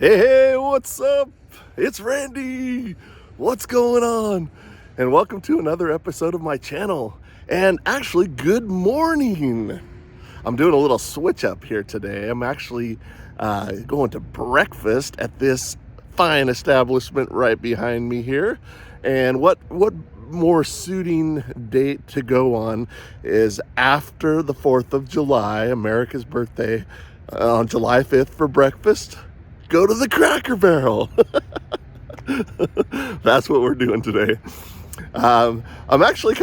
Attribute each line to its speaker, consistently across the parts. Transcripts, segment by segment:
Speaker 1: Hey, what's up? It's Randy. What's going on? And welcome to another episode of my channel. And actually, good morning. I'm doing a little switch up here today. I'm actually going to breakfast at this fine establishment right behind me here. And what more suiting date to go on is after the 4th of July, America's birthday, on July 5th for breakfast. Go to the Cracker Barrel. That's what we're doing today. I'm actually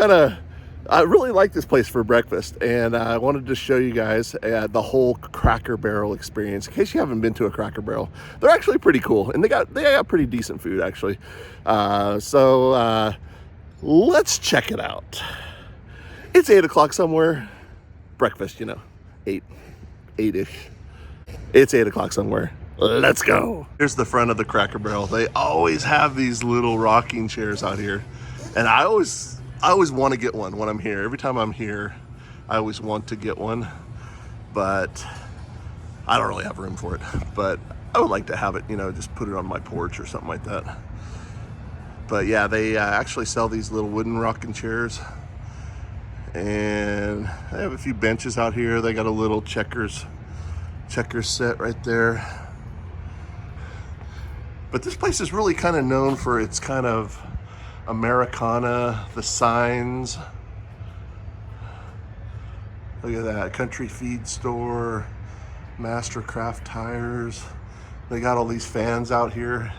Speaker 1: I really like this place for breakfast, and I wanted to show you guys the whole Cracker Barrel experience. In case you haven't been to a Cracker Barrel, they're actually pretty cool, and they got pretty decent food actually. So let's check it out. It's 8 o'clock somewhere. Breakfast, 8-ish. It's 8 o'clock somewhere. Let's go. Here's the front of the Cracker Barrel. They always have these little rocking chairs out here, and I always want to get one when I'm here. Every time I'm here, I always want to get one, but I don't really have room for it. But I would like to have it, just put it on my porch or something like that. But yeah, they actually sell these little wooden rocking chairs, and they have a few benches out here. They got a little checkers set right there. But this place is really kind of known for its kind of Americana, the signs. Look at that, Country Feed Store, Mastercraft Tires. They got all these fans out here.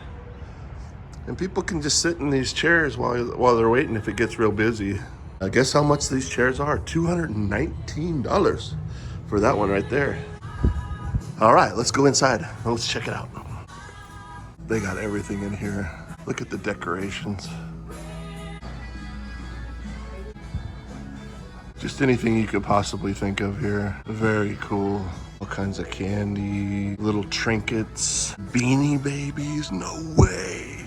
Speaker 1: And people can just sit in these chairs while they're waiting if it gets real busy. I guess how much these chairs are, $219 for that one right there. All right, let's go inside. Let's check it out. They got everything in here. Look at the decorations. Just anything you could possibly think of here. Very cool. All kinds of candy, little trinkets, Beanie Babies, no way.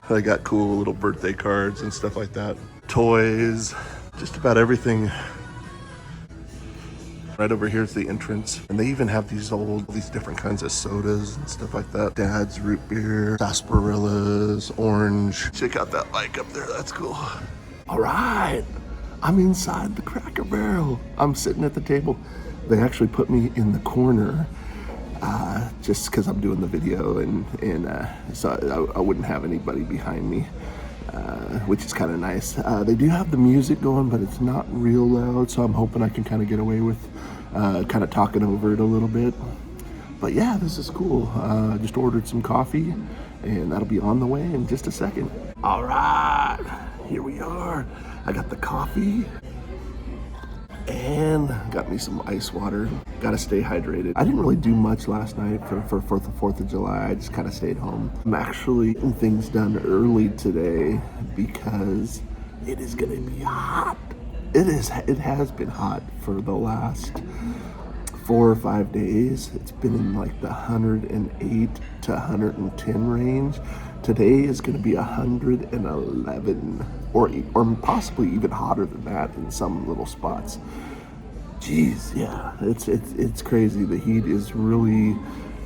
Speaker 1: They got cool little birthday cards and stuff like that. Toys, just about everything. Right over here is the entrance, and they even have these different kinds of sodas and stuff like that. Dad's root beer, sarsaparillas, orange. Check out that bike up there, that's cool. All right, I'm inside the Cracker Barrel. I'm sitting at the table. They actually put me in the corner just because I'm doing the video, and so I wouldn't have anybody behind me. Which is kind of nice. They do have the music going, but it's not real loud, so I'm hoping I can kind of get away with kind of talking over it a little bit. But yeah, this is cool. Just ordered some coffee, and that'll be on the way in just a second. All right, here we are. I got the coffee and got me some ice water. Gotta stay hydrated. I didn't really do much last night for 4th of July. I just kind of stayed home. I'm actually getting things done early today because it is gonna be hot. It has been hot for the last 4 or 5 days. It's been in like the 108 to 110 range. Today is gonna be 111 or possibly even hotter than that in some little spots. Jeez, yeah, it's crazy. The heat is really,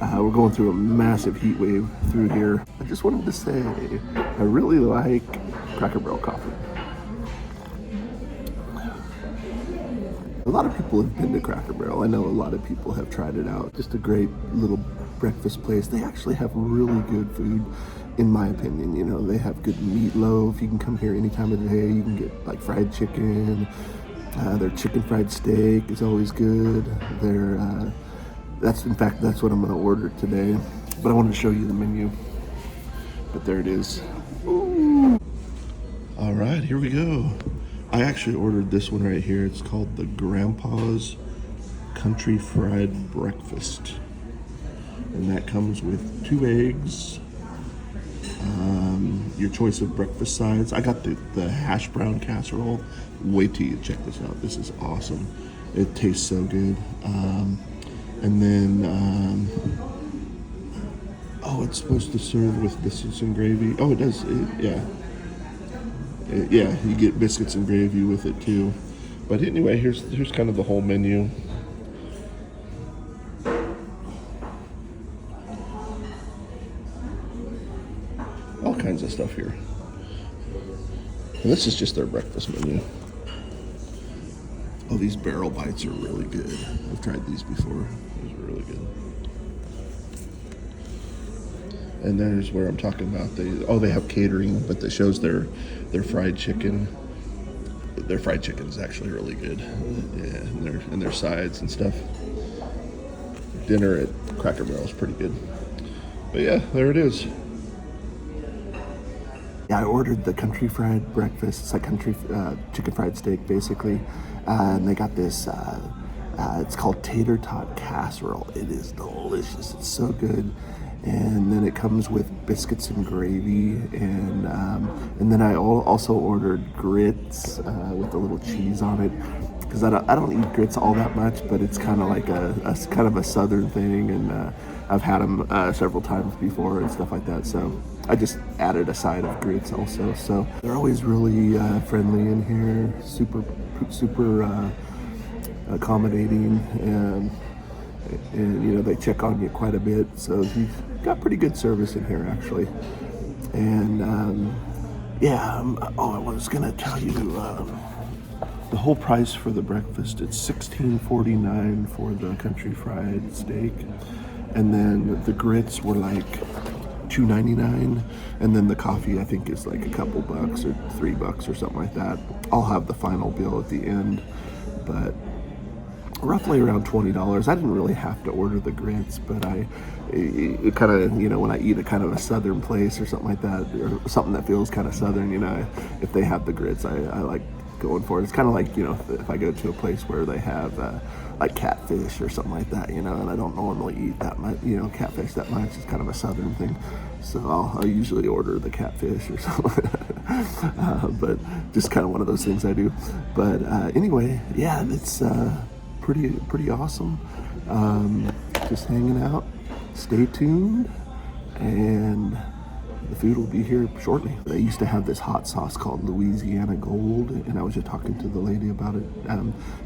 Speaker 1: we're going through a massive heat wave through here. I just wanted to say, I really like Cracker Barrel coffee. A lot of people have been to Cracker Barrel. I know a lot of people have tried it out. Just a great little breakfast place. They actually have really good food, in my opinion. They have good meatloaf. You can come here any time of the day. You can get like fried chicken. Their chicken fried steak is always good. That's what I'm gonna order today. But I wanted to show you the menu. But there it is. Ooh. All right, here we go. I actually ordered this one right here. It's called the Grandpa's Country Fried Breakfast. And that comes with 2 eggs, your choice of breakfast sides. I got the hash brown casserole. Wait till you check this out. This is awesome. It tastes so good. And then, it's supposed to serve with biscuits and gravy. Oh, it does, yeah. Yeah, you get biscuits and gravy with it too. But anyway, here's kind of the whole menu. kinds of stuff here. And this is just their breakfast menu. Oh, these barrel bites are really good. I've tried these before. These are really good. And there's where I'm talking about. They have catering, but that shows their fried chicken. Their fried chicken is actually really good. Yeah, and their sides and stuff. Dinner at Cracker Barrel is pretty good. But yeah, there it is. Yeah, I ordered the country fried breakfast. It's like country chicken fried steak, basically. And they got this, it's called tater tot casserole. It is delicious. It's so good. And then it comes with biscuits and gravy. And then I also ordered grits with a little cheese on it. Because I don't eat grits all that much, but it's kind of like a kind of a southern thing. And I've had them several times before and stuff like that. So I just added a side of grits also. So they're always really friendly in here, super accommodating, and you know, they check on you quite a bit. So you've got pretty good service in here actually. And I was gonna tell you the whole price for the breakfast. It's $16.49 for the country fried steak, and then the grits were like $2.99, and then the coffee I think is like a couple bucks or $3 or something like that. I'll have the final bill at the end, but roughly around $20. I didn't really have to order the grits, but it kind of, you know, when I eat at kind of a southern place or something like that, or something that feels kind of southern, you know, if they have the grits, I like going for it. It's kind of like, you know, if I go to a place where they have like catfish or something like that, you know, and I don't normally eat that much, you know, catfish that much. It's kind of a southern thing, so I'll usually order the catfish or something. But just kind of one of those things I do. But anyway, yeah, it's pretty awesome. Just hanging out. Stay tuned, and the food will be here shortly. They used to have this hot sauce called Louisiana Gold, and I was just talking to the lady about it.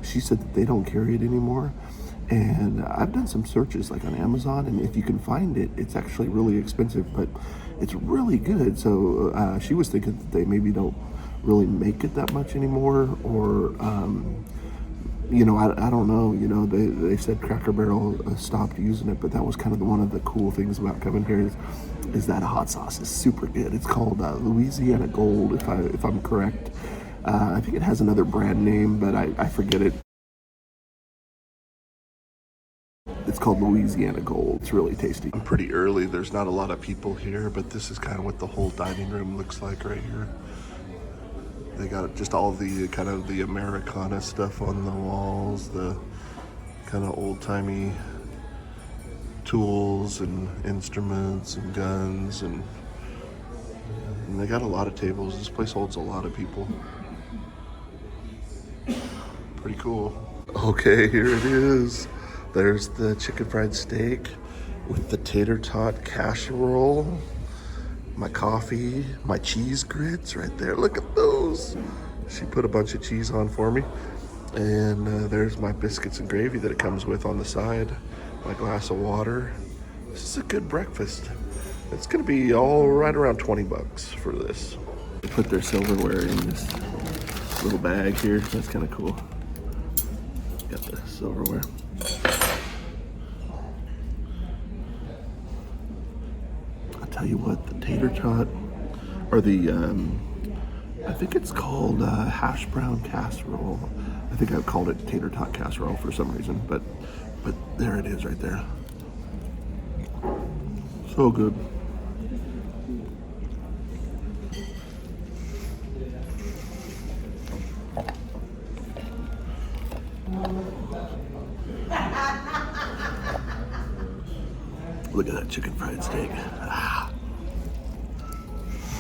Speaker 1: She said that they don't carry it anymore. And I've done some searches like on Amazon, and if you can find it, it's actually really expensive, but it's really good. So she was thinking that they maybe don't really make it that much anymore, or you know, I don't know, you know, they said Cracker Barrel stopped using it, but that was kind of one of the cool things about coming here is that hot sauce is super good. It's called Louisiana Gold, if I'm correct. I think it has another brand name, but I forget it. It's called Louisiana Gold. It's really tasty. I'm pretty early. There's not a lot of people here, but this is kind of what the whole dining room looks like right here. They got just all the kind of the Americana stuff on the walls, the kind of old-timey tools and instruments and guns, and they got a lot of tables. This place holds a lot of people. Pretty cool. Okay, here it is. There's the chicken fried steak with the tater tot casserole. My coffee, my cheese grits right there. Look at those. She put a bunch of cheese on for me. And there's my biscuits and gravy that it comes with on the side. My glass of water. This is a good breakfast. It's gonna be all right around 20 bucks for this. They put their silverware in this little bag here. That's kind of cool. Got the silverware. Tell you what, the tater tot, or the I think it's called hash brown casserole. I think I've called it tater tot casserole for some reason, but there it is right there. So good. Look at that chicken fried steak. Ah.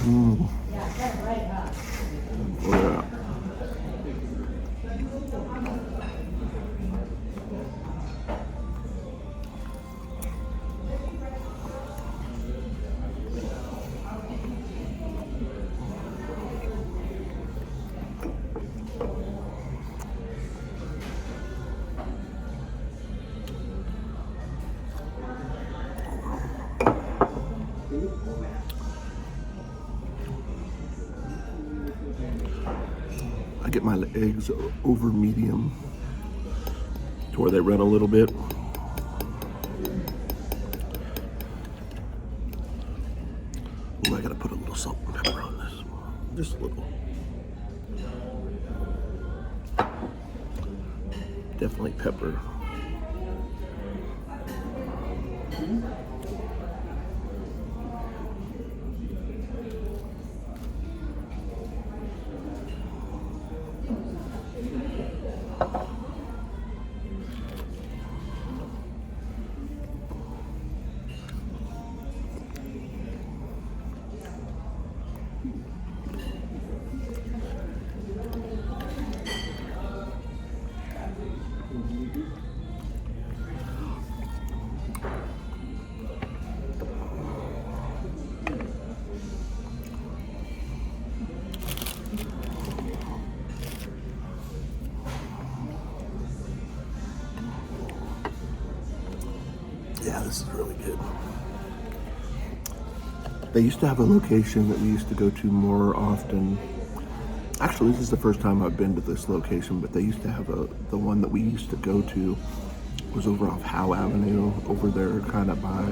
Speaker 1: Mm. Oh, yeah. get my eggs over medium to where they run a little bit. Ooh, I gotta put a little salt and pepper on this. Just a little. Definitely pepper. Yeah, this is really good. They used to have a location that we used to go to more often. Actually, this is the first time I've been to this location, but they used to have the one that we used to go to was over off Howe Avenue, over there kind of by,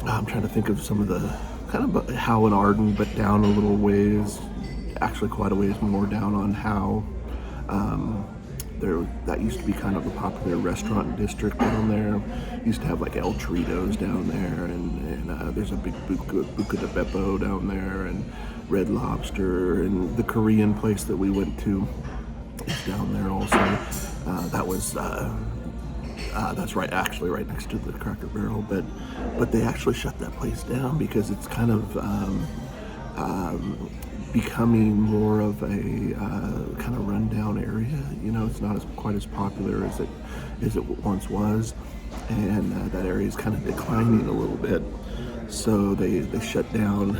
Speaker 1: I'm trying to think of some of the, kind of Howe and Arden, but down a little ways, actually quite a ways more down on Howe. That used to be kind of a popular restaurant district down there. Used to have like El Choritos down there, and there's a big Buca de Beppo down there, and Red Lobster, and the Korean place that we went to is down there also. That's right, actually right next to the Cracker Barrel, but they actually shut that place down because it's kind of becoming more of a kind of rundown area. You know, it's not quite as popular as it once was, and that area is kind of declining a little bit. So they shut down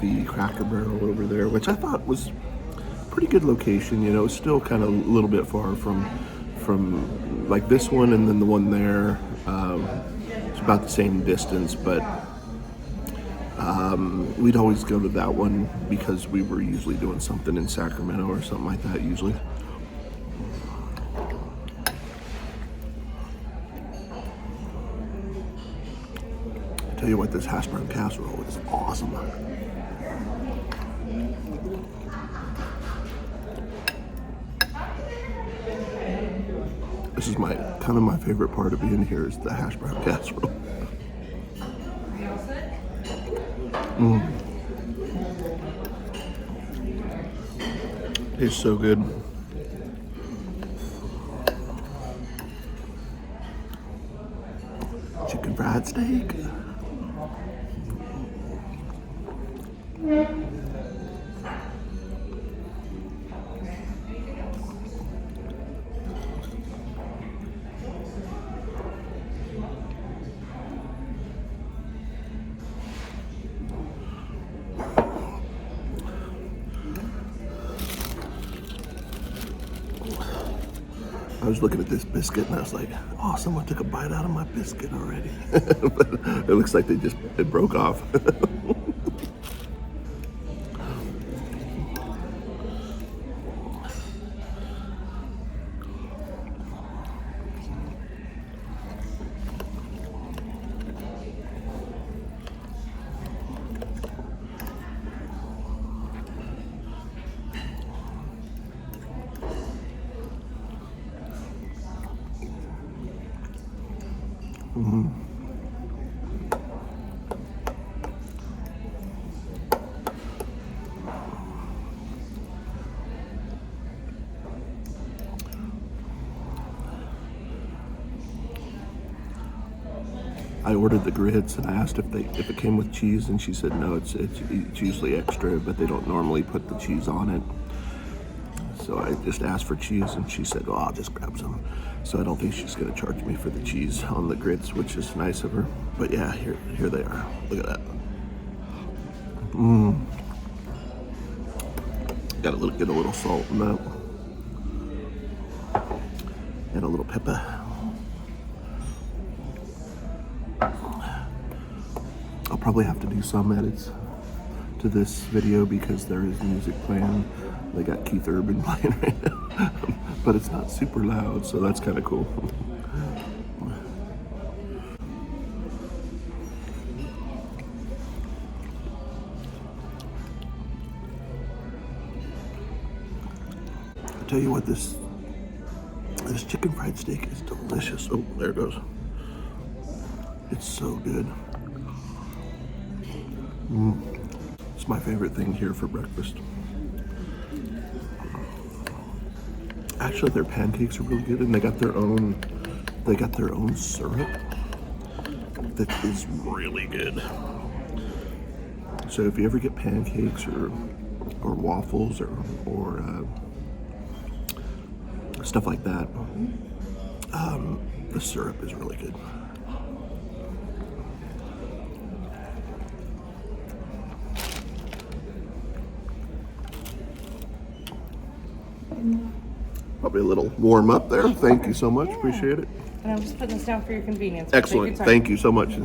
Speaker 1: the Cracker Barrel over there, which I thought was a pretty good location. You know, it's still kind of a little bit far from like this one, and then the one there. It's about the same distance, but we'd always go to that one because we were usually doing something in Sacramento or something like that usually. I tell you what, this hash brown casserole is awesome. This is my favorite part of being here is the hash brown casserole. It's so good. Chicken fried steak. I was looking at this biscuit and I was like, oh, someone took a bite out of my biscuit already. But it looks like it broke off. I ordered the grits and I asked if it came with cheese, and she said no, it's usually extra, but they don't normally put the cheese on it. So I just asked for cheese and she said, oh, I'll just grab some. So I don't think she's gonna charge me for the cheese on the grits, which is nice of her. But yeah, here they are. Look at that. Get a little salt in that. And a little pepper. I'll probably have to do some edits to this video because there is music playing. They got Keith Urban playing right now, but it's not super loud, so that's kind of cool. I'll tell you what, this chicken fried steak is delicious. Oh, there it goes. It's so good. It's my favorite thing here for breakfast. Actually, their pancakes are really good, and they got their own syrup that is really good. So if you ever get pancakes or waffles or stuff like that, the syrup is really good. Probably a little warm up there. Thank you so much. Appreciate it.
Speaker 2: And I'm just putting this down for your convenience.
Speaker 1: Excellent. Thank you so much.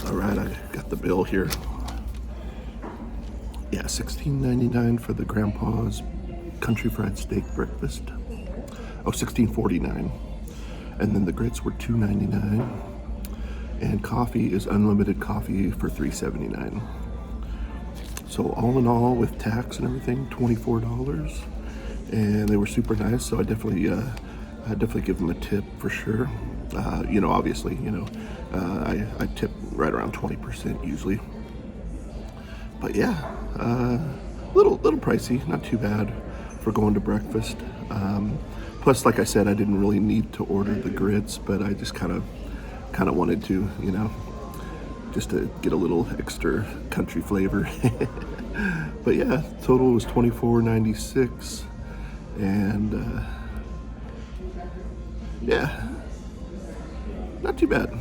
Speaker 1: All right, I got the bill here. Yeah, $16.99 for the Grandpa's country fried steak breakfast. Oh, $16.49. And then the grits were $2.99. And coffee is unlimited coffee for $3.79. So all in all, with tax and everything, $24. And they were super nice, so I definitely give them a tip for sure. Obviously, I tip right around 20% usually. But yeah, little pricey, not too bad for going to breakfast. Plus, like I said, I didn't really need to order the grits, but I just kind of wanted to, just to get a little extra country flavor. But yeah, total was $24.96, and yeah, not too bad.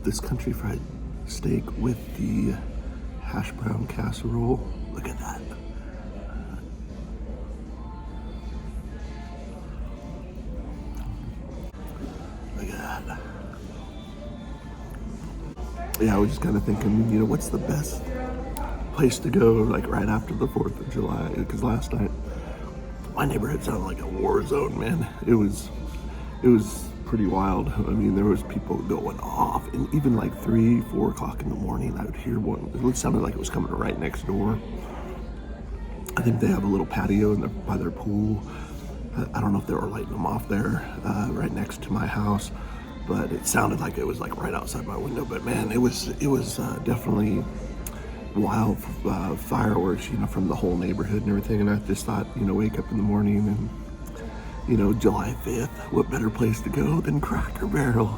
Speaker 1: This country fried steak with the hash brown casserole, look at that. Look at that. Yeah, I was just kind of thinking, what's the best place to go, like right after the 4th of July? Because last night, my neighborhood sounded like a war zone, man. It was pretty wild. I mean, there was people going off, and even like 3-4 o'clock in the morning, I would hear one. It sounded like it was coming right next door. I think they have a little patio by their pool. I don't know if they were lighting them off there, right next to my house, but it sounded like it was like right outside my window. But man, it was definitely wild fireworks, from the whole neighborhood and everything. And I just thought, wake up in the morning and, July 5th, what better place to go than Cracker Barrel?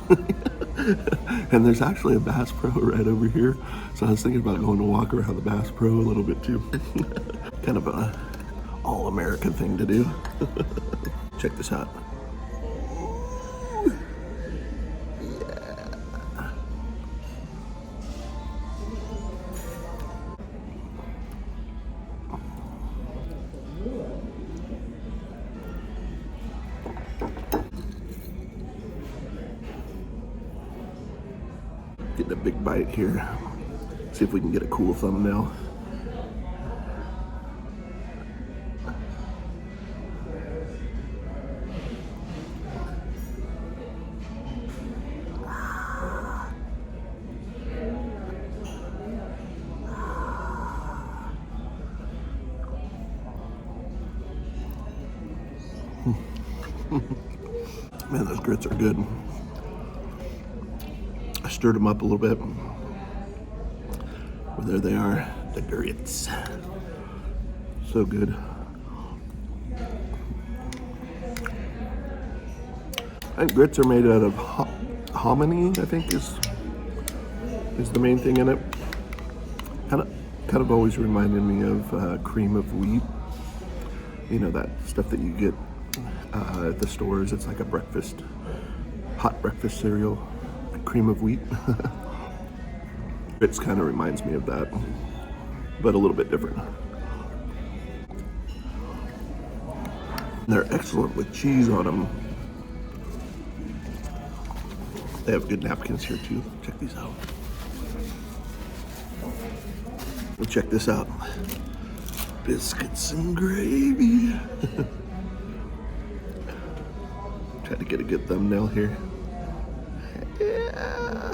Speaker 1: And there's actually a Bass Pro right over here. So I was thinking about going to walk around the Bass Pro a little bit too. Kind of a all-American thing to do. Check this out. Getting a big bite here. See if we can get a cool thumbnail. Man, those grits are good. I stirred them up a little bit. Well, there they are, the grits. So good. I think grits are made out of hominy, I think is the main thing in it. Kind of always reminded me of cream of wheat. That stuff that you get at the stores. It's like a hot breakfast cereal, cream of wheat. It kind of reminds me of that, but a little bit different. They're excellent with cheese on them. They have good napkins here too. Check these out. Well, check this out. Biscuits and gravy. Try to get a good thumbnail here. Yeah.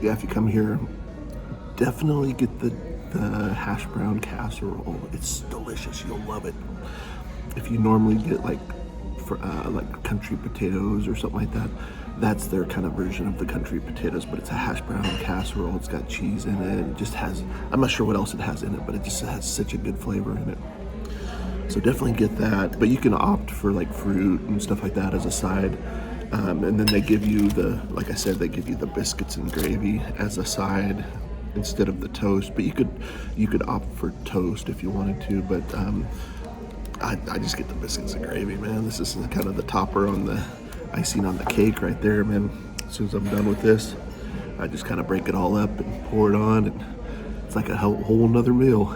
Speaker 1: Yeah, if you come here, definitely get the hash brown casserole. It's delicious. You'll love it. If you normally get like country potatoes or something like that, that's their kind of version of the country potatoes, but it's a hash brown casserole. It's got cheese in it. It just has, I'm not sure what else it has in it, but it just has such a good flavor in it. So definitely get that, but you can opt for like fruit and stuff like that as a side. And then they give you like I said, they give you the biscuits and gravy as a side instead of the toast. But you could opt for toast if you wanted to, but I just get the biscuits and gravy, man. This is kind of the topper on the icing on the cake right there, man. As soon as I'm done with this, I just kind of break it all up and pour it on, and it's like a whole nother meal.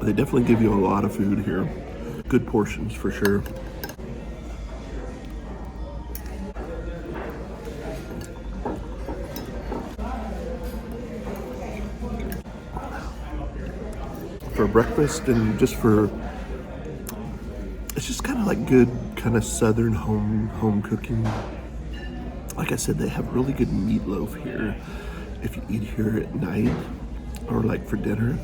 Speaker 1: They definitely give you a lot of food here. Good portions for sure. For breakfast and just for, it's just kind of like good kind of southern home cooking. Like I said, they have really good meatloaf here if you eat here at night or like for dinner.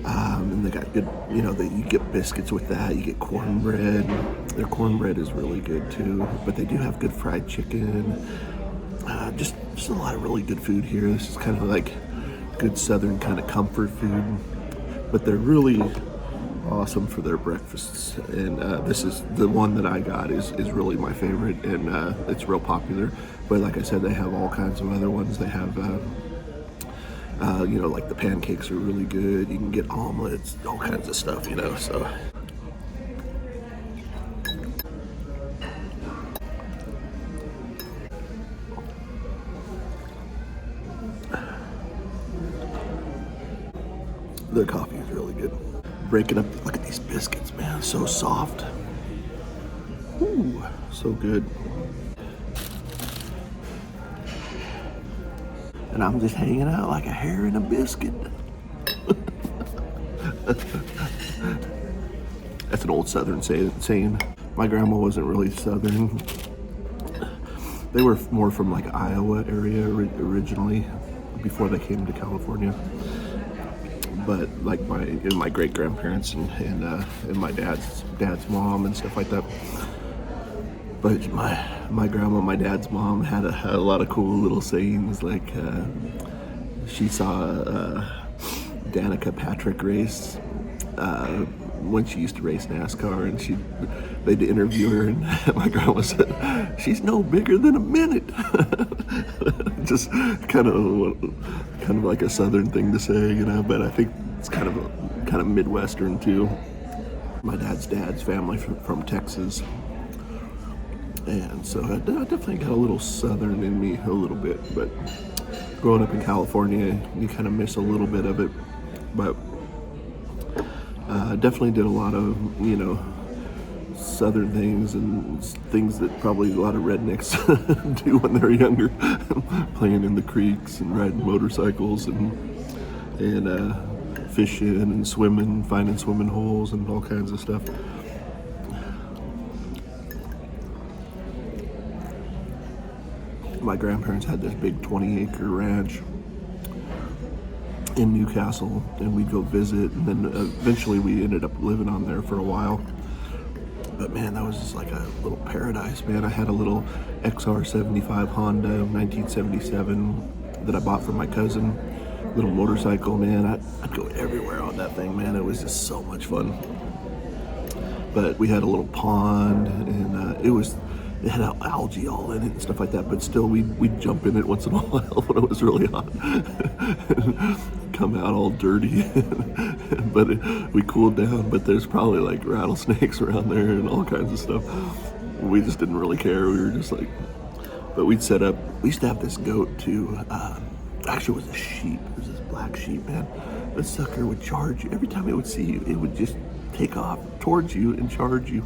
Speaker 1: And they got good, you get biscuits with that. You get cornbread. Their cornbread is really good too. But they do have good fried chicken. Just a lot of really good food here. This is kind of like good southern kind of comfort food. But they're really awesome for their breakfasts. And this is the one that I got is really my favorite, and it's real popular. But like I said, they have all kinds of other ones. They have like the pancakes are really good. You can get omelets, all kinds of stuff, so. Their coffee is really good. Breaking up, look at these biscuits, man, so soft. Ooh, so good. And I'm just hanging out like a hair in a biscuit. That's an old Southern saying. My grandma wasn't really Southern. They were more from like Iowa area originally, before they came to California. But like my great grandparents and my dad's mom and stuff like that. But my grandma, my dad's mom had a lot of cool little sayings. Like she saw Danica Patrick race when she used to race NASCAR, and they'd interview her, and my grandma said, "She's no bigger than a minute." Just kind of like a Southern thing to say, But I think it's kind of Midwestern too. My dad's family from Texas. And so I definitely got a little Southern in me a little bit, but growing up in California, you kind of miss a little bit of it. But definitely did a lot of, Southern things and things that probably a lot of rednecks do when they're younger, playing in the creeks and riding motorcycles and fishing and swimming, finding swimming holes and all kinds of stuff. My grandparents had this big 20-acre ranch in Newcastle, and we'd go visit, and then eventually we ended up living on there for a while. But man, that was just like a little paradise, man. I had a little XR75 Honda 1977 that I bought from my cousin. Little motorcycle, man. I'd go everywhere on that thing, man. It was just so much fun. But we had a little pond, and it had algae all in it and stuff like that, but still we'd jump in it once in a while when it was really hot. Come out all dirty. But we cooled down, but there's probably like rattlesnakes around there and all kinds of stuff. We just didn't really care. We were just like, but we'd set up, we used to have this goat too. Actually it was a sheep. It was this black sheep, man. the sucker would charge you. Every time it would see you, it would just take off towards you and charge you.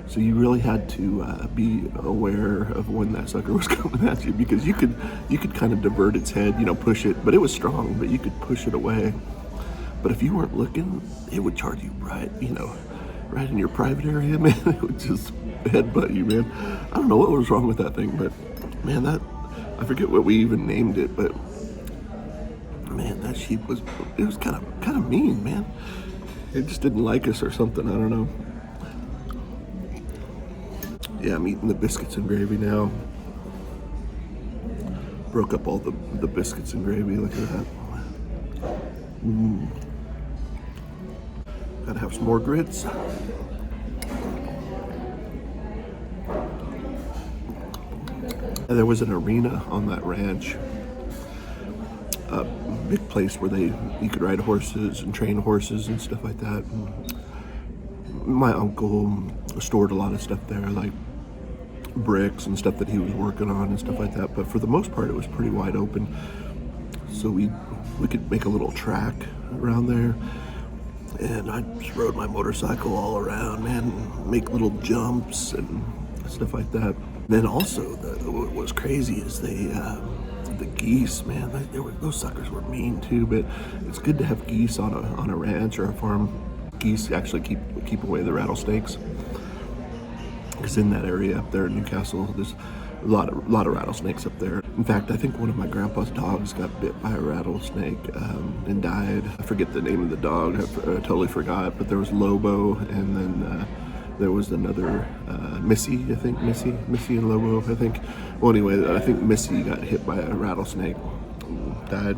Speaker 1: So you really had to be aware of when that sucker was coming at you, because you could kind of divert its head, you know, push it, but it was strong, but you could push it away. But if you weren't looking, it would charge you right, you know, right in your private area, man. It would just headbutt you, man. I don't know what was wrong with that thing, but man, I forget what we even named it, but man, that sheep was kind of mean, man. It just didn't like us or something, I don't know. Yeah, I'm eating the biscuits and gravy now. Broke up all the biscuits and gravy, look at that. Gotta have some more grits. And there was an arena on that ranch. A big place where you could ride horses and train horses and stuff like that. And my uncle stored a lot of stuff there, like bricks and stuff that he was working on and stuff like that. But for the most part, it was pretty wide open. So we could make a little track around there. And I just rode my motorcycle all around, man, make little jumps and stuff like that. Then also, what was crazy is the geese, man. Those suckers were mean too. But it's good to have geese on a ranch or a farm. Geese actually keep away the rattlesnakes. Because in that area up there in Newcastle, there's a lot of rattlesnakes up there. In fact, I think one of my grandpa's dogs got bit by a rattlesnake and died. I forget the name of the dog. I totally forgot. But there was Lobo, and then there was another Missy. I think Missy and Lobo. I think. Well, anyway, I think Missy got hit by a rattlesnake, and died.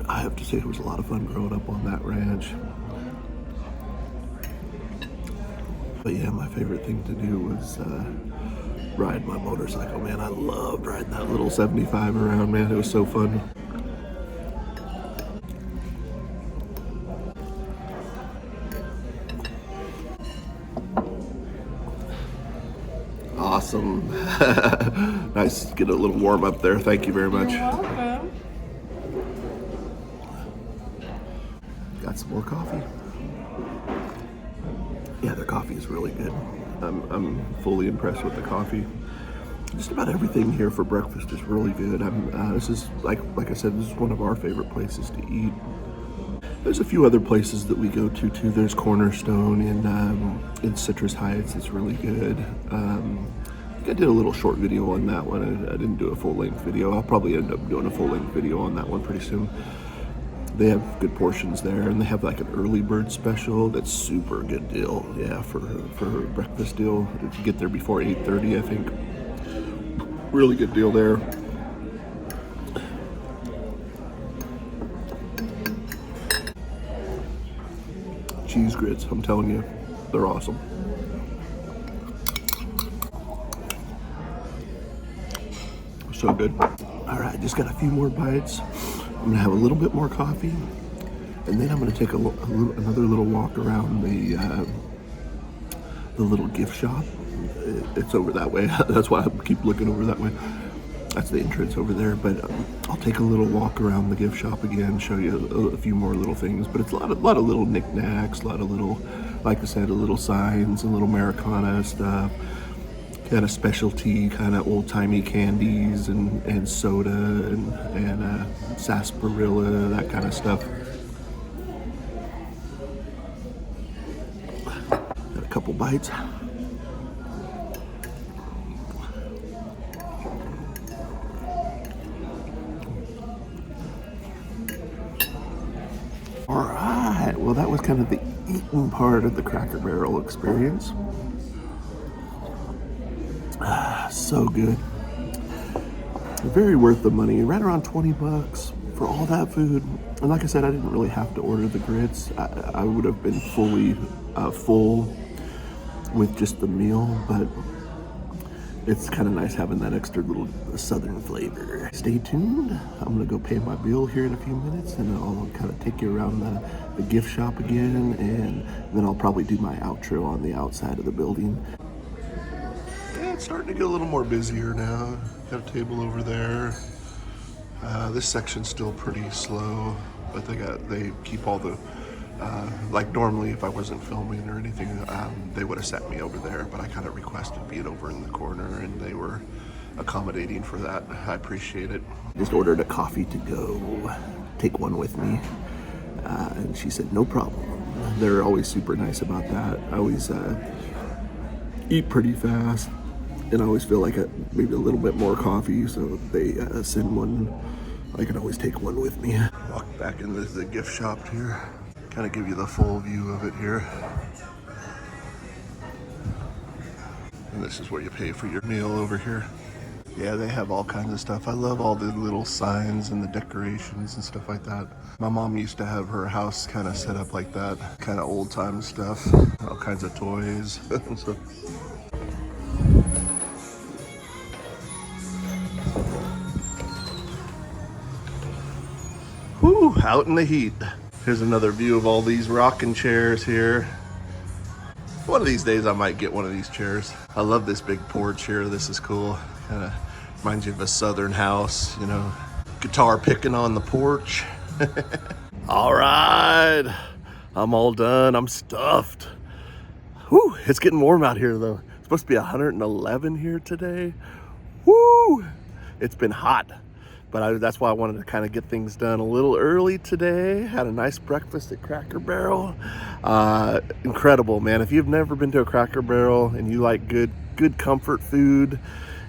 Speaker 1: I have to say, it was a lot of fun growing up on that ranch. But yeah, my favorite thing to do was ride my motorcycle, man. I loved riding that little 75 around, man. It was so fun. Awesome. Nice to get a little warm up there. Thank you very much.
Speaker 2: You're welcome.
Speaker 1: Got some more coffee. Yeah, their coffee is really good. I'm fully impressed with the coffee. Just about everything here for breakfast is really good. This is like I said, this is one of our favorite places to eat. There's a few other places that we go to too. There's Cornerstone in Citrus Heights. It's really good. I think I did a little short video on that one. I didn't do a full-length video. I'll probably end up doing a full-length video on that one pretty soon. They have good portions there, and they have like an early bird special that's super good deal. Yeah, for a breakfast deal. If you get there before 8:30, I think. Really good deal there. Cheese grits, I'm telling you, they're awesome. So good. All right, just got a few more bites. I'm gonna have a little bit more coffee, and then I'm gonna take another little walk around the little gift shop. It's over that way. That's why I keep looking over that way. That's the entrance over there. But I'll take a little walk around the gift shop again, show you a few more little things. But it's a lot of little knickknacks, a lot of little, like I said, little signs and little Americana stuff. Kind of specialty, kind of old-timey candies and soda and sarsaparilla, that kind of stuff. Got a couple bites. All right, well, that was kind of the eating part of the Cracker Barrel experience. So good. Very worth the money. Right around 20 bucks for all that food. And like I said, I didn't really have to order the grits. I would have been fully full with just the meal, but it's kind of nice having that extra little southern flavor. Stay tuned. I'm gonna go pay my bill here in a few minutes, and I'll kind of take you around the gift shop again, and then I'll probably do my outro on the outside of the building. It's starting to get a little more busier now. Got a table over there. This section's still pretty slow. but they keep all the like normally if I wasn't filming or anything, they would have sent me over there, but I kind of requested being over in the corner, and they were accommodating for that. I appreciate it. Just ordered a coffee to go. Take one with me, and she said no problem. They're always super nice about that. I always eat pretty fast, and I always feel like maybe a little bit more coffee, so they send one. I can always take one with me. Walk back into the gift shop here. Kind of give you the full view of it here. And this is where you pay for your meal over here. Yeah, they have all kinds of stuff. I love all the little signs and the decorations and stuff like that. My mom used to have her house kind of set up like that. Kind of old time stuff. All kinds of toys. So, whew, out in the heat. Here's another view of all these rocking chairs here. One of these days I might get one of these chairs. I love this big porch here. This is cool. Kind of reminds you of a southern house, you know. Guitar picking on the porch. All right, I'm all done. I'm stuffed. Whew, it's getting warm out here though. It's supposed to be 111 here today. Woo! It's been hot. But that's why I wanted to kind of get things done a little early today. Had a nice breakfast at Cracker Barrel. Incredible, man. If you've never been to a Cracker Barrel and you like good comfort food,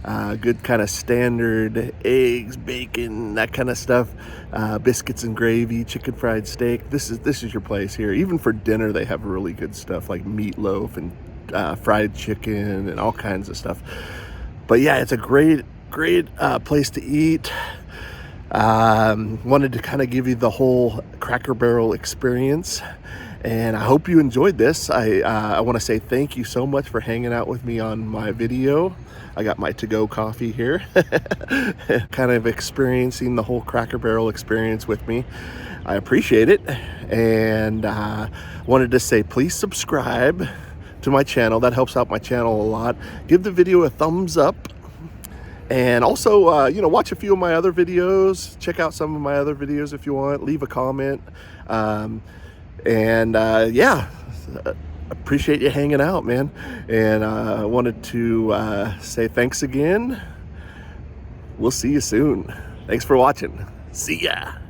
Speaker 1: good kind of standard eggs, bacon, that kind of stuff, biscuits and gravy, chicken fried steak, this is your place here. Even for dinner, they have really good stuff like meatloaf and fried chicken and all kinds of stuff. But yeah, it's a great place to eat. Wanted to kind of give you the whole Cracker Barrel experience, and I hope you enjoyed this. I want to say thank you so much for hanging out with me on my video. I got my to-go coffee here, kind of experiencing the whole Cracker Barrel experience with me. I appreciate it, and wanted to say please subscribe to my channel. That helps out my channel a lot. Give the video a thumbs up. And also, you know, watch a few of my other videos. Check out some of my other videos if you want. Leave a comment. Yeah, appreciate you hanging out, man. And I wanted to say thanks again. We'll see you soon. Thanks for watching. See ya.